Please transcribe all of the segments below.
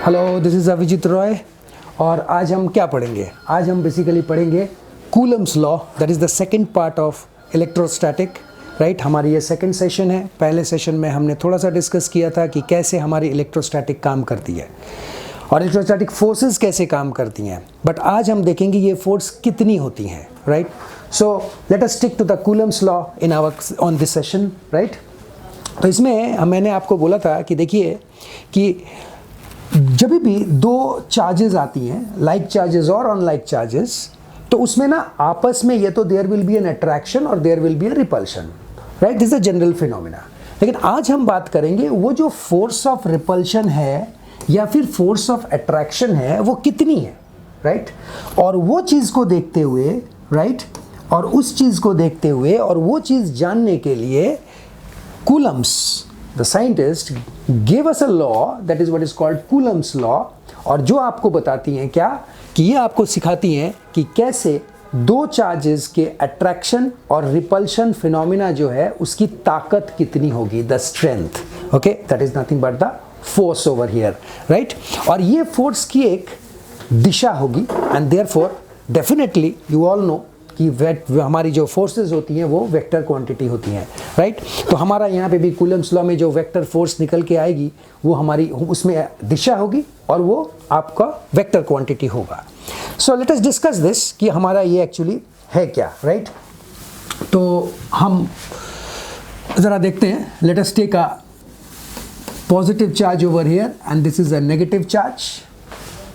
Hello, this is Abhijeet Roy और आज हम क्या पढ़ेंगे? आज हम बेसिकली पढ़ेंगे Coulomb's law, that is the second part of electrostatic, right. हमारी ये सेकंड सेशन है। पहले सेशन में हमने थोड़ा सा डिस्कस किया था कि कैसे हमारी इलेक्ट्रोस्टैटिक काम करती है और इलेक्ट्रोस्टैटिक फोर्सेस कैसे काम करती हैं, बट आज हम देखेंगे ये फोर्स कितनी होती हैं, right. So let us stick to the Coulomb's law in our on this session, right. तो इसमें मैंने आपको बोला था कि देखिए कि जब भी दो चार्जेस आती हैं, लाइक चार्जेस और अनलाइक चार्जेस, तो उसमें ना आपस में ये तो there will be an attraction और there will be a repulsion, right. This is a general phenomena. लेकिन आज हम बात करेंगे वो जो फोर्स ऑफ रिपल्शन है या फिर फोर्स ऑफ अट्रैक्शन है वो कितनी है, राइट। और वो चीज़ को देखते हुए, राइट, और उस चीज़ को देखते हुए और वो चीज़ जानने के लिए Coulomb's, the scientist, gave us a law that is what is called Coulomb's law, और जो आपको बताती हैं क्या कि ये आपको सिखाती हैं कि कैसे दो चार्जेस के अट्रैक्शन और रिपल्शन फिनोमिना जो है उसकी ताकत कितनी होगी, the strength, okay, that is nothing but the force over here, right. और ये फोर्स की एक दिशा होगी and therefore definitely you all know कि हमारी जो फोर्सेस होती हैं वो वेक्टर क्वांटिटी होती हैं, राइट। तो हमारा यहाँ पे भी कूलम्स लॉ में जो वेक्टर फोर्स निकल के आएगी वो हमारी उसमें दिशा होगी और वो आपका वेक्टर क्वांटिटी होगा। सो लेट अस डिस्कस दिस कि हमारा ये एक्चुअली है क्या, राइट। तो हम ज़रा देखते हैं। Let us take a positive charge over here and this is a negative charge,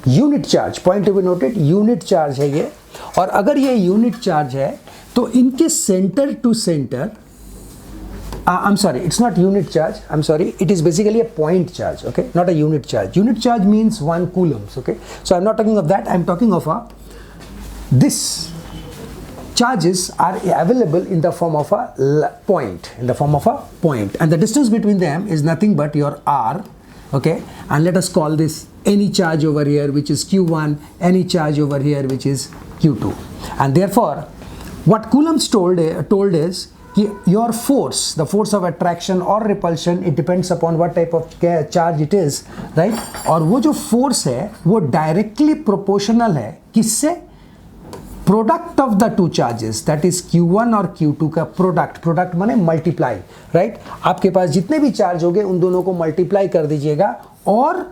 unit charge, point to be noted, unit charge है ये। और अगर ये यूनिट चार्ज है तो इनके centre to centre, I am sorry, it's not unit charge, I am sorry, it is basically a point charge, okay, not a unit charge. Unit charge means 1 coulombs, okay. So I'm not talking of that, I'm talking of this charges are available in the form of a point, and the distance between them is nothing but your r, okay. And let us call this any charge over here which is q1, any charge over here which is q2, and therefore what Coulomb's told is कि your force, the force of attraction or repulsion, it depends upon what type of charge it is, right. और वो जो force है वो directly proportional है किससे? Product of the two charges, that is Q1 और Q2 का प्रोडक्ट माने मल्टीप्लाई, राइट। आपके पास जितने भी चार्ज होंगे उन दोनों को मल्टीप्लाई कर दीजिएगा और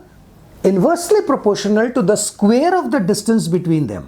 inversely proportional to the square of the distance between them,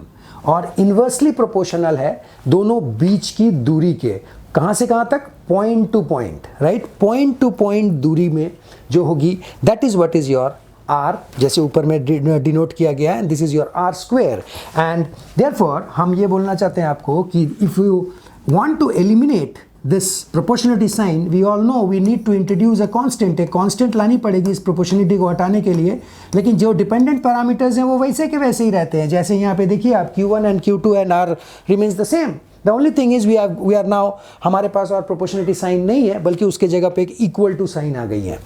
और इनवर्सली प्रोपोर्शनल है दोनों बीच की दूरी के, कहां से कहां तक? Point to point, right. Point to point दूरी में जो होगी that is what is your r, जैसे ऊपर में डिनोट किया गया है, this is your r square. And therefore हम ये बोलना चाहते हैं आपको कि if you want to eliminate this proportionality sign, we all know we need to introduce a constant, एक कांस्टेंट लानी पड़ेगी इस प्रोपोर्शनलिटी को हटाने के लिए। लेकिन जो डिपेंडेंट पैरामीटर्स हैं वो वैसे के वैसे ही रहते हैं, जैसे यहाँ पे देखिए आप Q1 and Q2 and r remains the same. The only thing is we are now, हमारे पास और प्रोपोर्शनलिटी साइन नहीं है बल्कि उसके जगह पे एक इक्वल टू साइन आ गई है।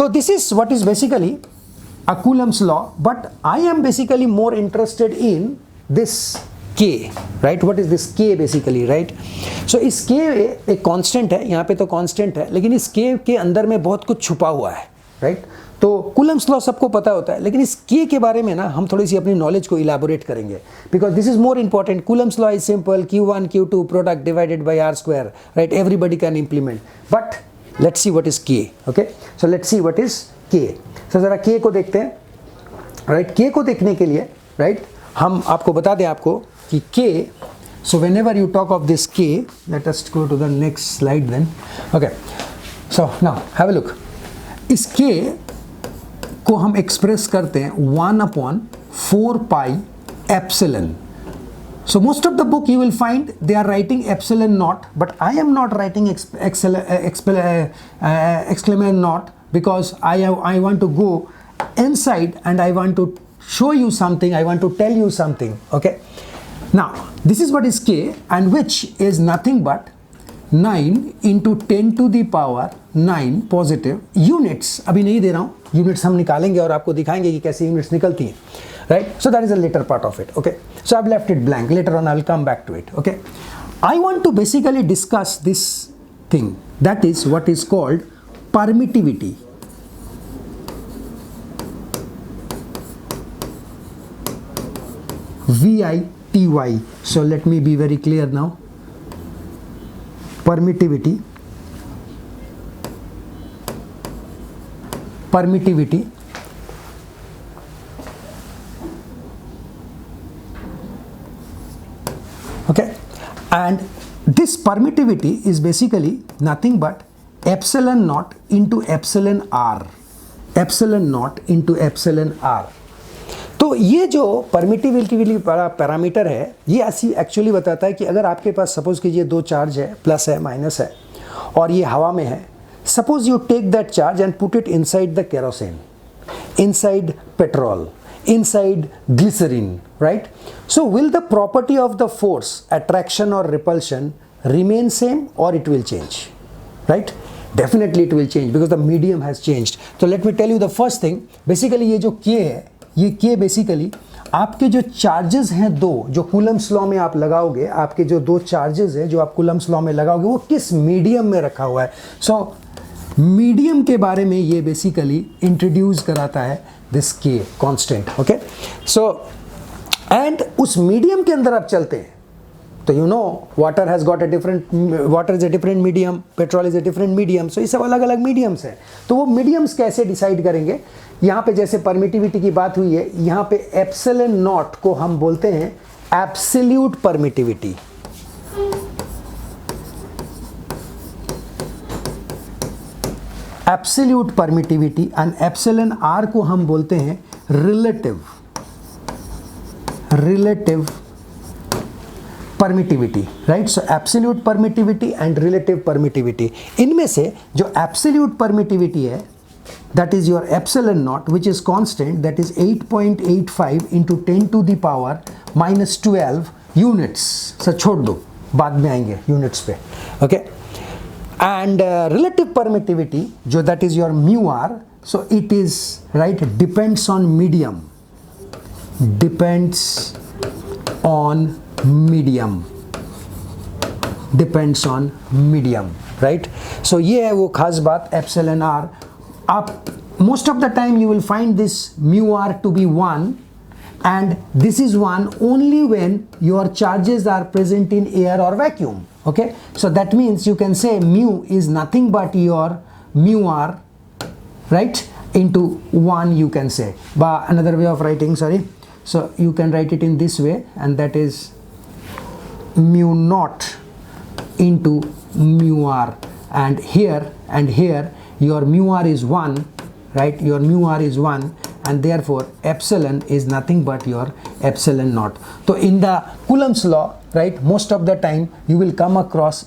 So this is what is basically a Coulomb's law, but I am basically more interested in this K, right? What is this K basically, right? So इस K एक constant है, यहाँ पे तो constant है, लेकिन इस K के अंदर में बहुत कुछ छुपा हुआ है, right? तो Coulomb's law सबको पता होता है, लेकिन इस K के बारे में ना हम थोड़ी सी अपनी नॉलेज को इलाबोरेट करेंगे, because this is more important. Coulomb's law is simple, Q1 Q2 product divided by r square, right? Everybody can implement, but let's see what is K, okay? So let's see what is K. So जरा K को देखते हैं, right? K को देखने के लिए, right, हम आपको बता दें आपको कि K, so whenever you talk of this K, let us go to the next slide then, okay. So now have a look. इस K को हम एक्सप्रेस करते हैं 1/4 pi epsilon. So most of the book you will find they are writing epsilon naught, but I am not writing exclamation naught because I want to go inside and I want to show you something, I want to tell you something, okay. Now this is what is K, and which is nothing but 9 into 10 to the power 9 positive units. अभी नहीं दे रहा हूँ, units हम निकालेंगे और आपको दिखाएंगे कि कैसे यूनिट्स निकलती हैं, right? So that is a later part of it, okay. So I've left it blank, later on I will come back to it, okay. I want to basically discuss this thing, that is what is called permittivity. VITY. So let me be very clear now. Permittivity okay, and this permittivity is basically nothing but epsilon naught into epsilon r, epsilon naught into epsilon r. तो ये जो permittivity वाला parameter है ये actually बताता है कि अगर आपके पास सपोज कीजिए दो चार्ज है, प्लस है माइनस है, और ये हवा में है. Suppose you take that charge and put it inside the kerosene, inside petrol, inside glycerin, right? So will the property of the force, attraction or repulsion remain same or it will change, right? Definitely it will change because the medium has changed. So let me tell you the first thing. Basically ये जो K है, ये K basically आपके जो charges हैं दो, जो Coulomb's law में आप लगाओगे, आपके जो दो चार्जेस हैं जो आप कूलम्स लॉ में लगाओगे वो किस मीडियम में रखा हुआ है. सो मीडियम के बारे में ये बेसिकली इंट्रोड्यूस कराता है this K constant. Okay, so and उस मीडियम के अंदर आप चलते हैं तो you know water has got a different, water is a different medium, petrol is a different medium. So ये सब अलग अलग मीडियम्स हैं. तो वो मीडियम्स कैसे डिसाइड करेंगे? यहाँ पे जैसे परमिटिविटी की बात हुई है, यहाँ पे एप्सिलॉन नॉट को हम बोलते हैं absolute permittivity. Absolute permittivity and epsilon r को हम बोलते हैं relative permittivity, right? So absolute permittivity and relative permittivity. इनमें से जो एब्सोल्यूट परमिटिविटी है that is your epsilon naught which is constant, that is 8.85 into 10 to the power minus 12 units. Sir छोड़ दो, बाद में आएंगे यूनिट्स पे. ओके, and relative permittivity जो that is your mu r, so it is right depends on medium, depends on medium, right? so ये है वो खास बात epsilon r. आप most of the time you will find this mu r to be 1 and this is 1 only when your charges are present in air or vacuum. Okay, so that means you can say mu is nothing but your mu r, right, into 1 you can say. But another way of writing, sorry, so you can write it in this way and that is mu naught into mu r, and here your mu r is 1, right? Your mu r is 1 and therefore epsilon is nothing but your epsilon naught. So in the Coulomb's law, right, most of the time you will come across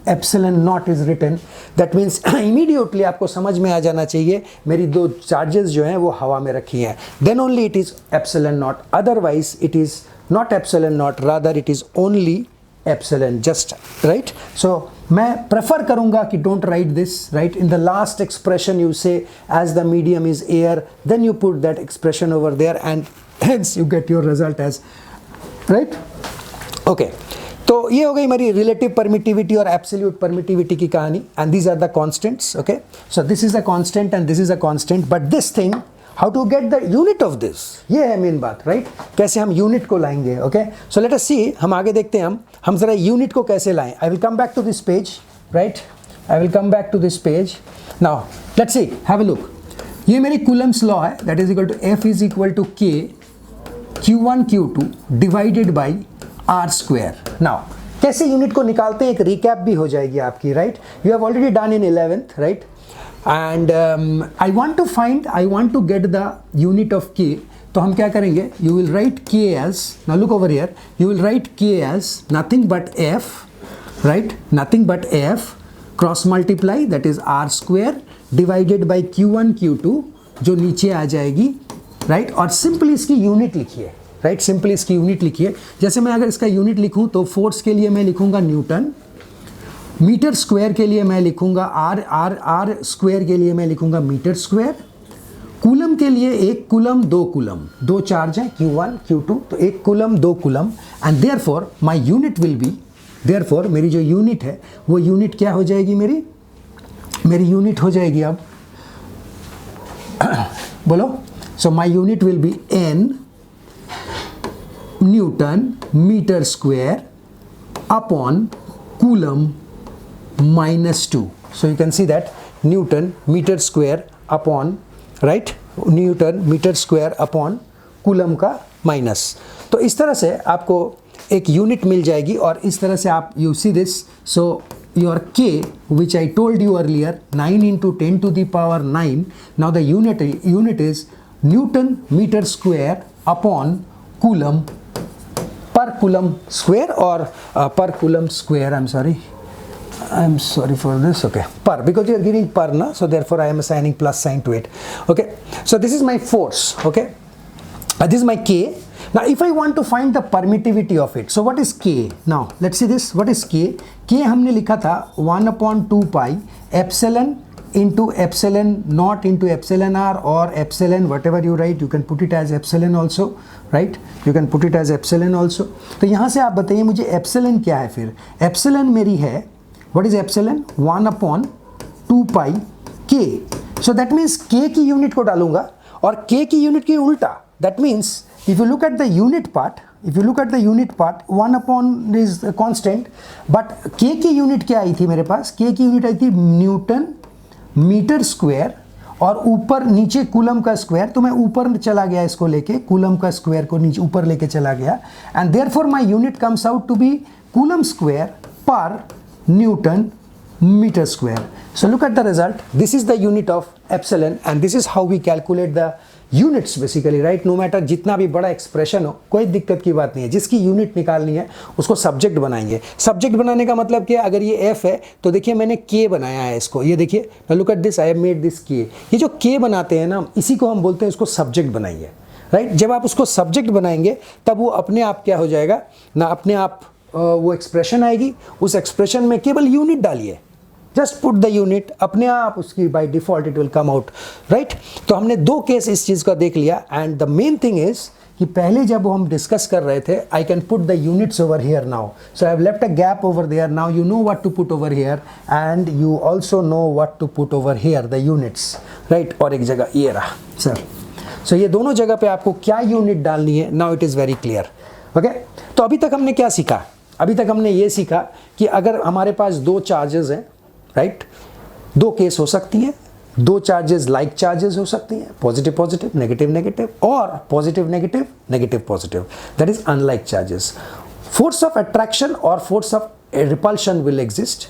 epsilon naught is written. That means immediately आपको समझ में आ जाना चाहिए मेरी दो charges जो हैं वो हवा में रखी हैं, then only it is epsilon naught. Otherwise it is not epsilon naught, rather it is only epsilon, just, right? So मैं प्रेफर करूंगा कि don't write this, right? In the last expression you say as the medium is air, then you put that expression over there and hence you get your result as, right? Okay, तो ये हो गई मेरी relative permittivity और absolute permittivity की कहानी, and these are the constants. Okay, so this is a constant and this is a constant, but this thing how to get the unit of this, ये है मेन बात, right? कैसे हम unit को लाएंगे. Okay, सो let us सी, हम आगे देखते हैं हम जरा यूनिट को कैसे लाएं. I will come back to this page, right? I will come back to this page. Now let's see, have a look. ये मेरी कूलम्स लॉ है, that is equal to F is equal to K Q1 Q2 divided by R square. Now कैसे unit को निकालते हैं, एक recap भी हो जाएगी आपकी, right? You have already done in 11th, right? And I want to get the unit of K. तो हम क्या करेंगे, you will write K as, now look over here, you will write K as nothing but F, right? Nothing but F cross multiply, that is R square divided by Q1 Q2 जो नीचे आ जाएगी, right? और simply इसकी unit लिखिए, right? Simply इसकी unit लिखिए. जैसे मैं अगर इसका यूनिट लिखूं तो फोर्स के लिए मैं लिखूंगा न्यूटन, मीटर स्क्वायर के लिए मैं लिखूंगा आर स्क्वायर के लिए मैं लिखूंगा मीटर स्क्वायर. कूलम के लिए एक कूलम, दो कूलम, दो चार्ज हैं Q1 Q2, तो एक कूलम दो coulomb, and therefore my unit will B, therefore मेरी जो यूनिट है वो यूनिट क्या हो जाएगी, मेरी यूनिट हो जाएगी अब बोलो. So my unit will be N newton metre square upon coulomb -2. So you can see that Newton meter square upon, right, Newton meter square upon coulomb का माइनस. तो इस तरह से आपको एक यूनिट मिल जाएगी और इस तरह से आप you see this. So your k which I told you earlier 9 into 10 to the power 9. Now the unit is Newton meter square upon coulomb per coulomb square or per coulomb square. I'm sorry for this. Okay, per, because you are giving per na, so therefore I am assigning plus sign to it. Okay, so this is my force. Okay, this is my k. Now if I want to find the permittivity of it, so what is k? Now let's see this. What is k? K हमने लिखा था 1/2 pi epsilon into epsilon naught into epsilon r or epsilon, whatever you write, you can put it as epsilon also, right? You can put it as epsilon also. तो यहाँ से आप बताइए मुझे epsilon क्या है फिर? Epsilon मेरी है, what is epsilon? 1/2 pi k. So that means k की यूनिट को डालूंगा और k की यूनिट की उल्टा. That means if you look at the unit part, 1 is constant, but k की यूनिट क्या आई थी मेरे पास? k की यूनिट आई थी न्यूटन मीटर स्क्वायर और ऊपर नीचे कूलम का स्क्वायर. तो मैं ऊपर चला गया इसको लेके, कूलम का स्क्वायर को नीचे ऊपर लेके चला गया, and therefore my unit comes out to be coulomb square पर newton meter square. So look at the result. This is the unit of epsilon and this is how we calculate the units basically, right? No matter जितना भी बड़ा expression हो, कोई दिक्कत की बात नहीं है. जिसकी यूनिट निकालनी है उसको सब्जेक्ट बनाएंगे. सब्जेक्ट बनाने का मतलब क्या? अगर ये f है तो देखिए मैंने k बनाया है इसको. ये देखिए, look at this, I have made this k. ये जो k बनाते हैं ना, इसी को हम बोलते हैं इसको सब्जेक्ट बनाइए, राइट? जब आप उसको सब्जेक्ट बनाएंगे तब वो अपने आप क्या हो जाएगा ना, अपने आप वो एक्सप्रेशन आएगी. उस एक्सप्रेशन में केवल यूनिट डालिए, जस्ट पुट द यूनिट, अपने आप उसकी by default it will come out, right? तो हमने दो केस इस चीज़ का देख लिया. And the main thing is कि पहले जब हम डिस्कस कर रहे थे, I can put the units over here now. So I have left a gap over there. Now you know what to put over here and you also know what to put over here, the units, right? और एक जगह ये रहा sir. सो ये दोनों जगह पे आपको क्या यूनिट डालनी है, now it is very clear. Okay, तो अभी तक हमने क्या सीखा? अभी तक हमने ये सीखा कि अगर हमारे पास दो चार्जेस हैं, राइट, दो केस हो सकती हैं, दो चार्जेस लाइक चार्जेस हो सकती हैं, पॉजिटिव पॉजिटिव, नेगेटिव नेगेटिव, और positive negative, negative positive, that is unlike charges. Force of attraction और force of repulsion will exist.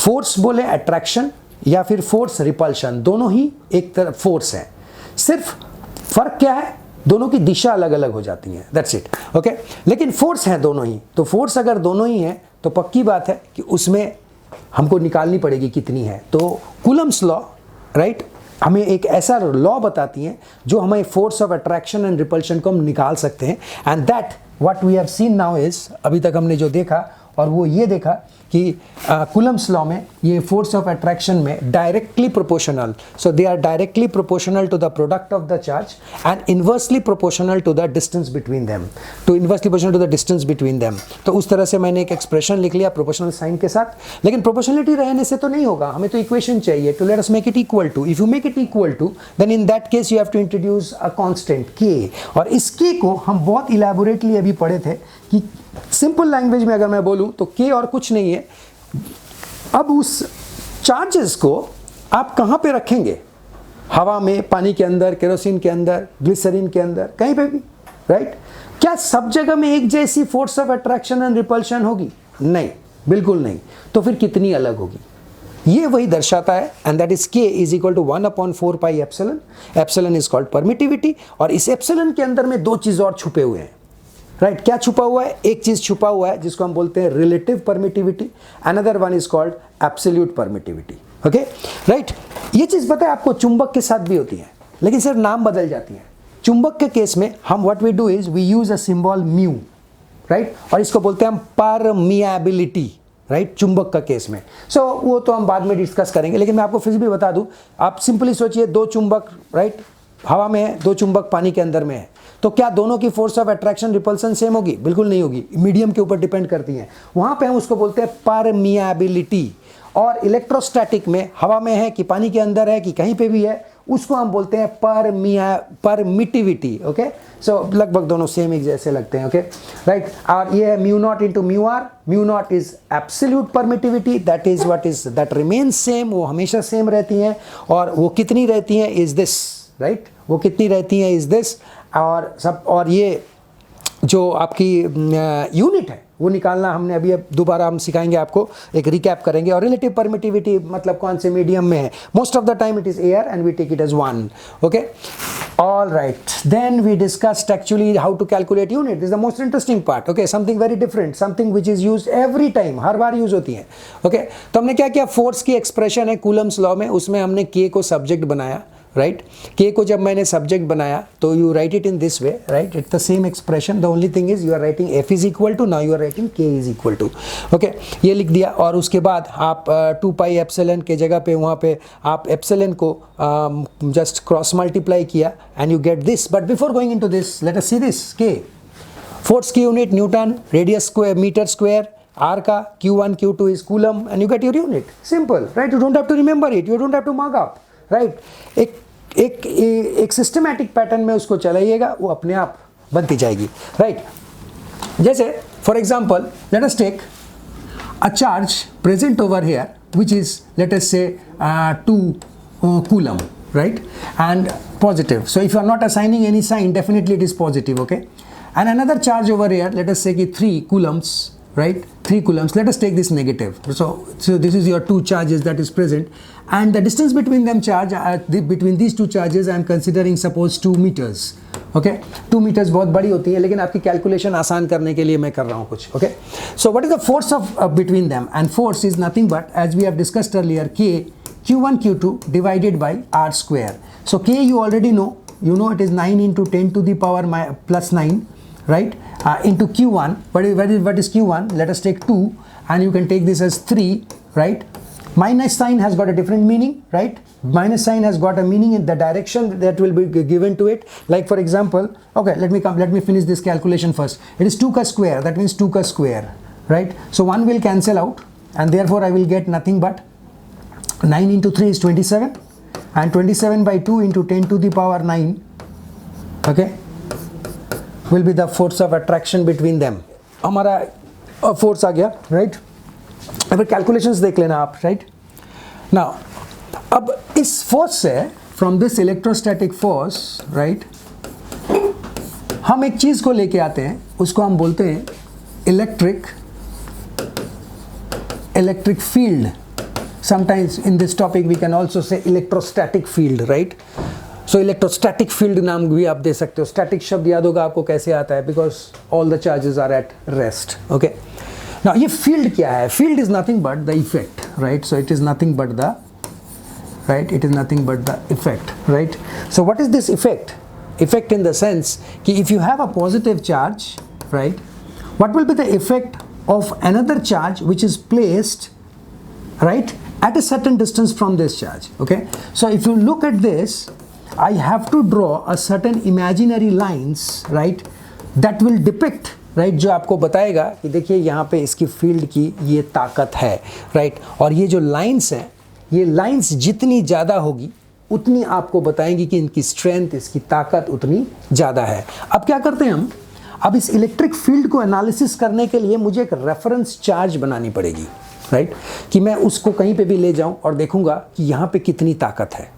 Force बोले अट्रैक्शन या फिर फोर्स रिपल्शन, दोनों ही एक तरफ फोर्स है. सिर्फ फर्क क्या है? दोनों की दिशा अलग अलग हो जाती है, दैट्स इट. ओके, लेकिन फोर्स है दोनों ही. तो फोर्स अगर दोनों ही है तो पक्की बात है कि उसमें हमको निकालनी पड़ेगी कितनी है. तो कूलम्स लॉ, राइट, हमें एक ऐसा लॉ बताती हैं जो हमें force of attraction and repulsion को हम निकाल सकते हैं. And that what we have seen now is, अभी तक हमने जो देखा और वो ये देखा कि कूलम्स लॉ में ये फोर्स ऑफ अट्रैक्शन में directly proportional, so they are directly proportional to the product of the charge and inversely proportional to the distance between them, तो उस तरह से मैंने एक एक्सप्रेशन लिख लिया प्रोपोर्शनल साइन के साथ. लेकिन प्रोपोर्शनलिटी रहने से तो नहीं होगा, हमें तो इक्वेशन चाहिए. To let us make it equal to. If you make it equal to then in that case you have to introduce a constant k. और इस k को हम बहुत इलैबोरेटली अभी पढ़े थे कि सिंपल लैंग्वेज में अगर मैं बोलूं तो k और कुछ नहीं है. अब उस चार्जेस को आप कहां पे रखेंगे? हवा में, पानी के अंदर, केरोसिन के अंदर, ग्लिसरीन के अंदर, कहीं पे भी, राइट? क्या सब जगह में एक जैसी force of attraction and repulsion होगी? नहीं, बिल्कुल नहीं. तो फिर कितनी अलग होगी? ये वही दर्शाता है. And that is k is equal to 1/4 pi epsilon. Epsilon is called permittivity. और इस एप्सिलॉन के अंदर में दो चीज और छुपे हुए हैं, राइट? क्या छुपा हुआ है? एक चीज छुपा हुआ है जिसको हम बोलते हैं relative permittivity. Another one is called absolute permittivity. Okay, right? ये चीज पता है आपको चुंबक के साथ भी होती है, लेकिन सिर्फ नाम बदल जाती है. चुंबक के केस में हम what we do is we use a symbol mu, right? और इसको बोलते हैं हम परमिएबिलिटी, राइट? चुंबक का केस में. सो वो तो हम बाद में डिस्कस करेंगे, लेकिन मैं आपको फिर भी बता दूं. आप सिंपली सोचिए, दो चुंबक, राइट, हवा में है, दो चुंबक पानी के अंदर में है, तो क्या दोनों की force of attraction repulsion same होगी? बिल्कुल नहीं होगी. मीडियम के ऊपर डिपेंड करती है. वहां पे हम उसको बोलते हैं परमिएबिलिटी. और इलेक्ट्रोस्टैटिक में हवा में है कि पानी के अंदर है कि कहीं पे भी है, उसको हम बोलते हैं परमिटिविटी। ओके, सो लगभग दोनों सेम एक जैसे लगते हैं। Okay, right. और ये है mu naught into mu r. Mu naught is absolute permittivity, that remains same, वो हमेशा सेम रहती हैं। और वो कितनी रहती हैं इज दिस, राइट, वो कितनी रहती हैं इज दिस। और ये जो आपकी यूनिट है वो निकालना हमने अभी, अब दोबारा हम सिखाएंगे आपको, एक रिकैप करेंगे। और रिलेटिव परमिटिविटी मतलब कौन से मीडियम में है, most of the time it is air and we take it as 1। Okay, all right, then we discussed actually how to calculate unit. This is the most interesting part. Okay, something very different, something which is used every time, her bar use होती है। Okay, तो हमने क्या किया, force की expression है Coulomb's law में, उसमें हमने k को सब्जेक्ट बनाया, राइट। k को जब मैंने सब्जेक्ट बनाया तो you write it in this way, right, it's the same expression, the only thing is you are writing f is equal to, now you are writing k is equal to. Okay, ये लिख दिया। और उसके बाद आप 2 pi epsilon के जगह पे वहाँ पे आप एप्सिलॉन को जस्ट क्रॉस मल्टीप्लाई किया and you get this. But before going into this, let us see this k। Force की unit newton, radius square metre square, r का q1 q2 is coulomb and you get your unit. Simple, right? You don't have to remember it, you don't have to mark up, right? एक systematic pattern में उसको चलाइएगा, वो अपने आप बनती जाएगी, right. जैसे for example let us take a charge present over here which is let us say 2 coulomb, right, and positive. So if you are not assigning any sign, definitely it is positive. Okay, and another charge over here, let us say 3 coulombs, right, 3 coulombs. Let us take this negative. So this is your 2 charges that is present, and the distance between them between these 2 charges I am considering suppose 2 meters. Okay, 2 meters बहुत बड़ी होती है, लेकिन आपकी calculation आसान करने के लिए मैं कर रहा हूँ कुछ। Okay, so what is the force of between them? And force is nothing but, as we have discussed earlier, k q1 q2 divided by r square. So k you already know, you know it is 9 into 10 to the power plus 9, right, into q1. What is q1? Let us take 2 and you can take this as 3, right. Minus sign has got a different meaning, right? Minus sign has got a meaning in the direction that will be given to it. Like for example, okay, let me finish this calculation first. It is 2 ka square, that means 2 ka square, right? So 1 will cancel out and therefore I will get nothing but 9 into 3 is 27 and 27 by 2 into 10 to the power 9, okay, will be the force of attraction between them. हमारा force आ गया, right? अब calculations देख लेना आप, right. Now अब इस force से, from this electrostatic force, right, हम एक चीज को लेके आते हैं, उसको हम बोलते हैं electric field. Sometimes in this topic we can also say electrostatic field, right. So electrostatic field नाम भी आप दे सकते हो। स्टैटिक शब्द याद होगा आपको कैसे आता है, because all the charges are at rest. Okay, now ये field क्या है? Field is nothing but the effect, right? So it is nothing but the, right, it is nothing but the effect, right? So what is this effect? Effect in the sense कि if you have a positive charge, right, what will be the effect of another charge which is placed, right, at a certain distance from this charge? Okay, so if you look at this, I have to draw a certain imaginary lines, right, that will depict, right, जो आपको बताएगा कि देखिए यहाँ पे इसकी field की ये ताकत है, राइट। और ये जो लाइंस हैं, ये लाइंस जितनी ज़्यादा होगी उतनी आपको बताएंगी कि इनकी स्ट्रेंथ, इसकी ताकत उतनी ज़्यादा है। अब क्या करते हैं हम, अब इस इलेक्ट्रिक फील्ड को एनालिसिस करने के लिए मुझे एक रेफरेंस चार्ज बनानी पड़ेगी, राइट, कि मैं उसको कहीं पे भी ले जाऊं और देखूंगा कि यहाँ पे कितनी ताकत है,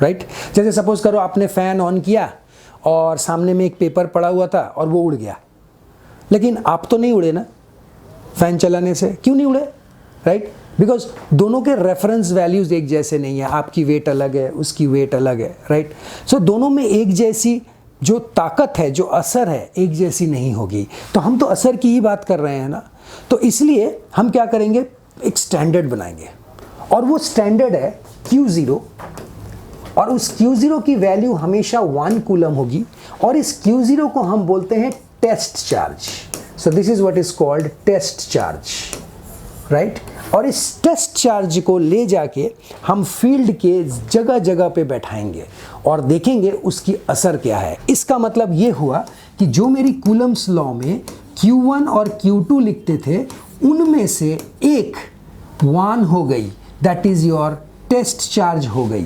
राइट। जैसे सपोज करो आपने फ़ैन ऑन किया और सामने में एक पेपर पड़ा हुआ था और वो उड़ गया, लेकिन आप तो नहीं उड़े ना फैन चलाने से। क्यों नहीं उड़े, राइट, बिकॉज दोनों के रेफरेंस वैल्यूज एक जैसे नहीं है, आपकी वेट अलग है, उसकी वेट अलग है, राइट। सो दोनों में एक जैसी जो ताकत है, जो असर है, एक जैसी नहीं होगी। तो हम तो असर की ही बात कर रहे हैं ना, तो इसलिए हम क्या करेंगे, एक स्टैंडर्ड बनाएंगे और वो स्टैंडर्ड है Q0, और उस Q0 की वैल्यू हमेशा 1 कूलम होगी और इस Q0 को हम बोलते हैं test charge. So this is what is called test charge, right. और इस टेस्ट चार्ज को ले जाके हम फील्ड के जगह जगह पे बैठाएंगे और देखेंगे उसकी असर क्या है। इसका मतलब ये हुआ कि जो मेरी कूलम्स लॉ में Q1 और Q2 लिखते थे, उनमें से एक 1 हो गई, that is your test charge हो गई,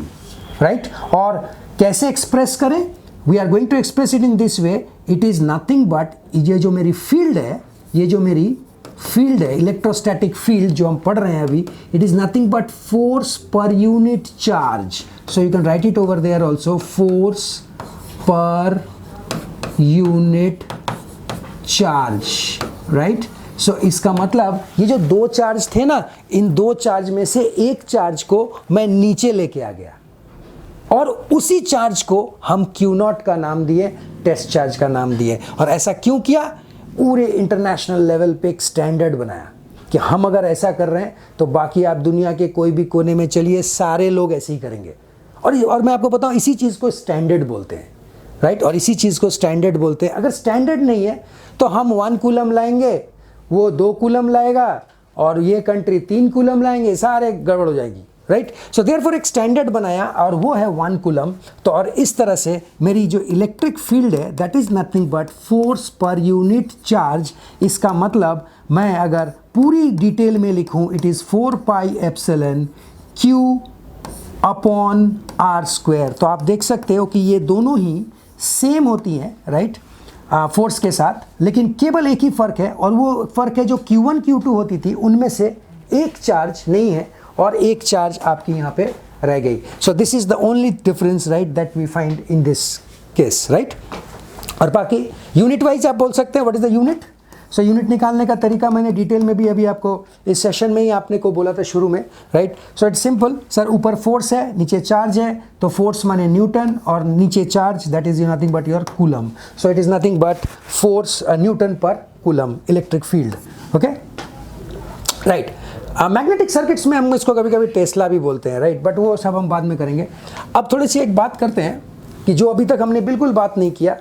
राइट। और कैसे एक्सप्रेस करें? We are going to express it in this way, it is nothing but, ये जो मेरी फील्ड है, ये जो मेरी फील्ड है, इलेक्ट्रोस्टैटिक फील्ड जो हम पढ़ रहे हैं अभी, it is nothing but force per unit charge. So you can write it over there also, force per unit charge, right. So इसका मतलब ये जो दो चार्ज थे ना, इन दो चार्ज में से एक चार्ज को मैं नीचे लेके आ गया और उसी चार्ज को हम Q0 का नाम दिए, टेस्ट चार्ज का नाम दिए। और ऐसा क्यों किया? पूरे इंटरनेशनल लेवल पे एक स्टैंडर्ड बनाया कि हम अगर ऐसा कर रहे हैं तो बाकी आप दुनिया के कोई भी कोने में चलिए, सारे लोग ऐसे ही करेंगे। और मैं आपको बताऊं, इसी चीज़ को स्टैंडर्ड बोलते हैं, राइट। और इसी चीज़ को स्टैंडर्ड बोलते हैं। अगर स्टैंडर्ड नहीं है तो हम 1 कूलम लाएंगे, वो 2 कूलम लाएगा, और ये कंट्री 3 कूलम लाएंगे, सारे गड़बड़ हो जाएगी, राइट। सो देयरफॉर एक स्टैंडर्ड बनाया और वो है 1 कूलम। तो और इस तरह से मेरी जो इलेक्ट्रिक फील्ड है that is nothing but force per unit charge. इसका मतलब मैं अगर पूरी डिटेल में लिखूं, it is 4 pi epsilon Q upon R square. तो आप देख सकते हो कि ये दोनों ही सेम होती हैं, राइट, फोर्स के साथ, लेकिन केवल एक ही फ़र्क है, और वो फ़र्क है जो Q1 Q2 होती थी उनमें से एक चार्ज नहीं है और एक चार्ज आपकी यहाँ पे रह गई। So this is the only difference, right, that we find in this case, right. और बाकी यूनिट वाइज आप बोल सकते हैं what is the unit. So unit निकालने का तरीका मैंने डिटेल में भी अभी आपको इस सेशन में ही आपने को बोला था शुरू में, right. So it's simple sir, ऊपर फोर्स है, नीचे चार्ज है, तो फोर्स माने न्यूटन और नीचे charge, that is nothing but your coulomb. So it is nothing but force newton per coulomb electric field, okay, right. Magnetic circuits में हम इसको कभी कभी टेस्ला भी बोलते हैं, राइट, बट वो सब हम बाद में करेंगे। अब थोड़ी सी एक बात करते हैं कि जो अभी तक हमने बिल्कुल बात नहीं किया,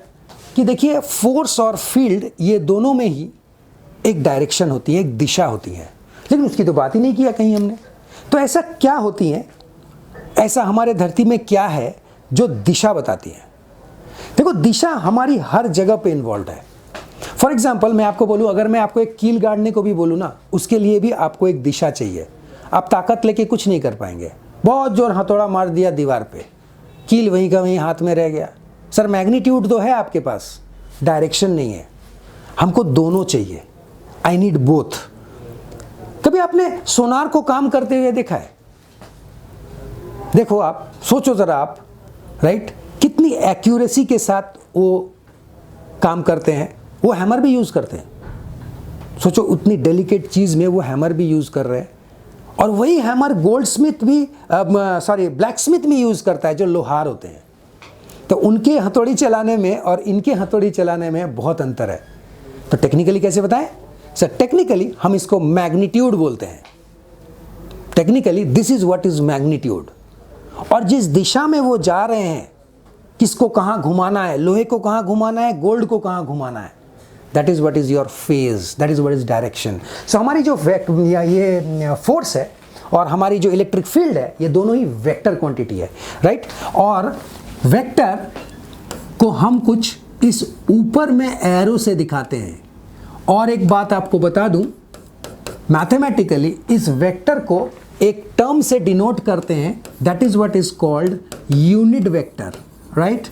कि देखिए फोर्स और फील्ड ये दोनों में ही एक डायरेक्शन होती है, एक दिशा होती है, लेकिन उसकी तो बात ही नहीं किया कहीं हमने। तो ऐसा क्या होती है, ऐसा हमारे धरती में क्या है जो दिशा बताती है? देखो, दिशा हमारी हर जगह पे इन्वॉल्व है। फॉर एग्जाम्पल मैं आपको बोलूँ, अगर मैं आपको एक कील गाड़ने को भी बोलूँ ना, उसके लिए भी आपको एक दिशा चाहिए। आप ताकत लेके कुछ नहीं कर पाएंगे, बहुत जोर हथौड़ा मार दिया दीवार पे, कील वहीं का वहीं हाथ में रह गया। सर मैग्नीट्यूड तो है आपके पास, डायरेक्शन नहीं है। हमको दोनों चाहिए, आई नीड बोथ। कभी आपने सोनार को काम करते हुए देखा है? देखो आप सोचो जरा आप, राइट, कितनी एक्यूरेसी के साथ वो काम करते हैं। वो हैमर भी यूज करते हैं, सोचो उतनी डेलिकेट चीज में वो हैमर भी यूज कर रहे हैं। और वही हैमर गोल्ड स्मिथ भी ब्लैक स्मिथ भी यूज करता है, जो लोहार होते हैं। तो उनके हथौड़ी चलाने में और इनके हथौड़ी चलाने में बहुत अंतर है। तो टेक्निकली कैसे बताएं सर? टेक्निकली हम इसको मैग्नीट्यूड बोलते हैं। Technically this is what is magnitude. और जिस दिशा में वो जा रहे हैं, किसको कहां घुमाना है, लोहे को कहां घुमाना है, गोल्ड को कहां घुमाना है, that is what is your phase, that is what is direction. So हमारी जो ये फोर्स है और हमारी जो इलेक्ट्रिक फील्ड है, ये दोनों ही वेक्टर क्वांटिटी है, राइट। और वेक्टर को हम कुछ इस ऊपर में एरो से दिखाते हैं। और एक बात आपको बता दूं, मैथमेटिकली इस वेक्टर को एक टर्म से डिनोट करते हैं, that is what is called unit vector, right.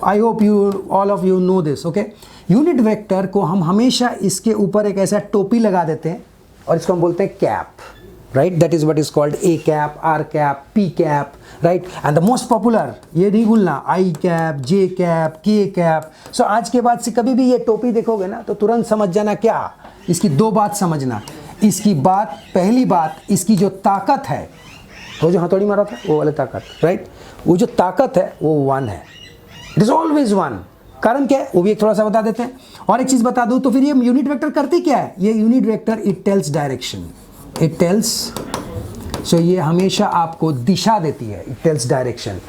I hope you all of you know this, okay. Unit vector को हम हमेशा इसके ऊपर एक ऐसा टोपी लगा देते हैं और इसको हम बोलते हैं cap, right. That is what is called a cap, r cap, p cap, right. And the most popular, ये नहीं भूलना, i cap, j cap, k cap. So आज के बाद से कभी भी ये टोपी देखोगे ना, तो तुरंत समझ जाना क्या, इसकी दो बात समझना। इसकी बात, पहली बात, इसकी जो ताकत है, वो जो हथौड़ी मारा था वो वाली ताकत, राइट, वो जो ताकत है वो 1 है, इट इज ऑलवेज 1। कारण क्या है वो भी एक थोड़ा सा बता देते हैं। और एक चीज बता दूं, तो फिर ये यूनिट वेक्टर करती क्या है? ये unit vector it tells direction, it tells, so ये हमेशा आपको दिशा देती है, इट टेल्स डायरेक्शन।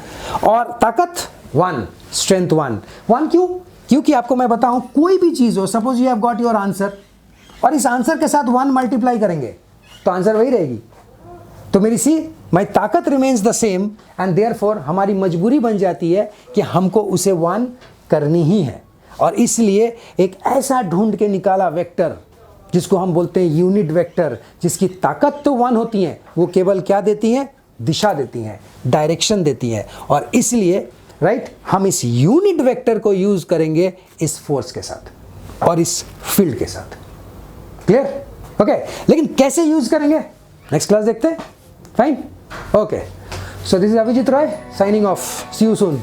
और ताकत 1, स्ट्रेंथ 1 क्यों? क्योंकि आपको मैं बताऊं, कोई भी चीज हो, suppose you have got your answer और इस आंसर के साथ 1 मल्टीप्लाई करेंगे तो आंसर वही रहेगी। तो मेरी माई ताकत remains the same and therefore हमारी मजबूरी बन जाती है कि हमको उसे 1 करनी ही है। और इसलिए एक ऐसा ढूंढ के निकाला वेक्टर जिसको हम बोलते हैं यूनिट वेक्टर, जिसकी ताकत तो 1 होती है, वो केवल क्या देती है? दिशा देती हैं, डायरेक्शन देती हैं, और इसलिए राइट हम इस यूनिट वेक्टर को यूज करेंगे इस फोर्स के साथ और इस फील्ड के साथ। क्लियर? ओके, लेकिन कैसे यूज करेंगे नेक्स्ट क्लास देखते हैं। Fine, okay, so this is Abhijit Roy signing off, see you soon.